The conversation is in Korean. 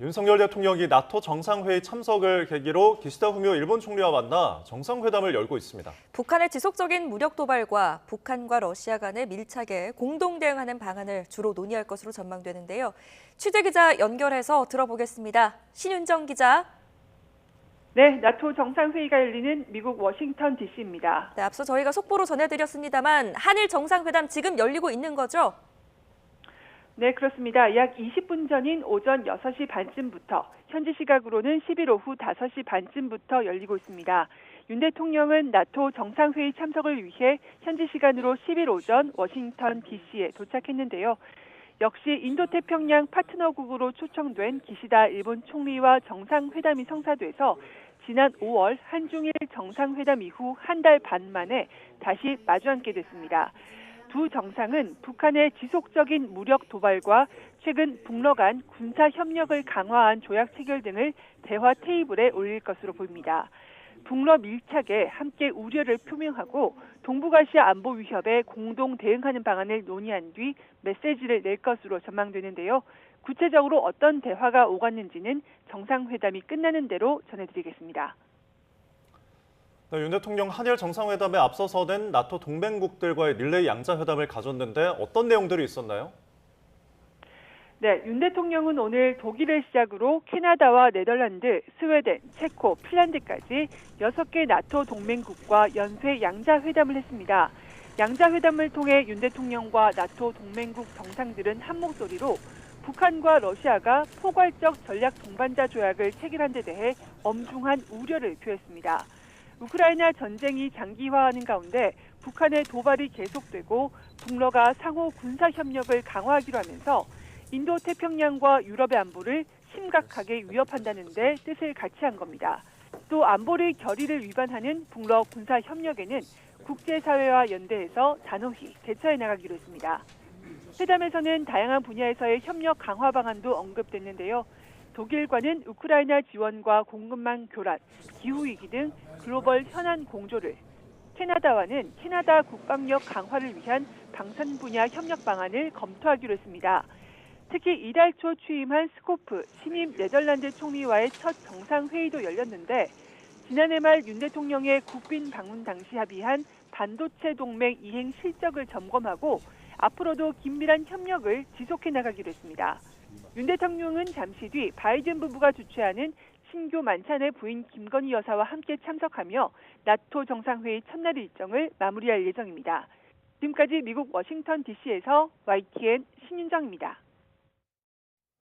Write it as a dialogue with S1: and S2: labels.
S1: 윤석열 대통령이 나토 정상회의 참석을 계기로 기시다 후미오 일본 총리와 만나 정상회담을 열고 있습니다.
S2: 북한의 지속적인 무력 도발과 북한과 러시아 간의 밀착에 공동 대응하는 방안을 주로 논의할 것으로 전망되는데요. 취재기자 연결해서 들어보겠습니다. 신윤정 기자.
S3: 네, 나토 정상회의가 열리는 미국 워싱턴 DC입니다.
S2: 네, 앞서 저희가 속보로 전해드렸습니다만 한일 정상회담 지금 열리고 있는 거죠?
S3: 네, 그렇습니다. 약 20분 전인 오전 6시 반쯤부터 현지 시각으로는 10일 오후 5시 반쯤부터 열리고 있습니다. 윤 대통령은 나토 정상회의 참석을 위해 현지 시간으로 10일 오전 워싱턴 DC에 도착했는데요. 역시 인도태평양 파트너국으로 초청된 기시다 일본 총리와 정상회담이 성사돼서 지난 5월 한중일 정상회담 이후 한 달 반 만에 다시 마주 앉게 됐습니다. 두 정상은 북한의 지속적인 무력 도발과 최근 북러 간 군사 협력을 강화한 조약 체결 등을 대화 테이블에 올릴 것으로 보입니다. 북러 밀착에 함께 우려를 표명하고 동북아시아 안보 위협에 공동 대응하는 방안을 논의한 뒤 메시지를 낼 것으로 전망되는데요. 구체적으로 어떤 대화가 오갔는지는 정상회담이 끝나는 대로 전해드리겠습니다.
S1: 네, 윤 대통령 한일 정상회담에 앞서서는 나토 동맹국들과의 릴레이 양자회담을 가졌는데 어떤 내용들이 있었나요?
S3: 네, 윤 대통령은 오늘 독일을 시작으로 캐나다와 네덜란드, 스웨덴, 체코, 핀란드까지 6개 나토 동맹국과 연쇄 양자회담을 했습니다. 양자회담을 통해 윤 대통령과 나토 동맹국 정상들은 한 목소리로 북한과 러시아가 포괄적 전략 동반자 조약을 체결한 데 대해 엄중한 우려를 표했습니다. 우크라이나 전쟁이 장기화하는 가운데 북한의 도발이 계속되고 북러가 상호 군사 협력을 강화하기로 하면서 인도태평양과 유럽의 안보를 심각하게 위협한다는 데 뜻을 같이 한 겁니다. 또 안보리 결의를 위반하는 북러 군사 협력에는 국제사회와 연대해서 단호히 대처해 나가기로 했습니다. 회담에서는 다양한 분야에서의 협력 강화 방안도 언급됐는데요. 독일과는 우크라이나 지원과 공급망 교란, 기후위기 등 글로벌 현안 공조를, 캐나다와는 캐나다 국방력 강화를 위한 방산 분야 협력 방안을 검토하기로 했습니다. 특히 이달 초 취임한 스코프 신임 네덜란드 총리와의 첫 정상회의도 열렸는데 지난해 말 윤 대통령의 국빈 방문 당시 합의한 반도체 동맹 이행 실적을 점검하고 앞으로도 긴밀한 협력을 지속해 나가기로 했습니다. 윤 대통령은 잠시 뒤 바이든 부부가 주최하는 신규 만찬의 부인 김건희 여사와 함께 참석하며 나토 정상회의 첫날 일정을 마무리할 예정입니다. 지금까지 미국 워싱턴 DC에서 YTN 신윤정입니다.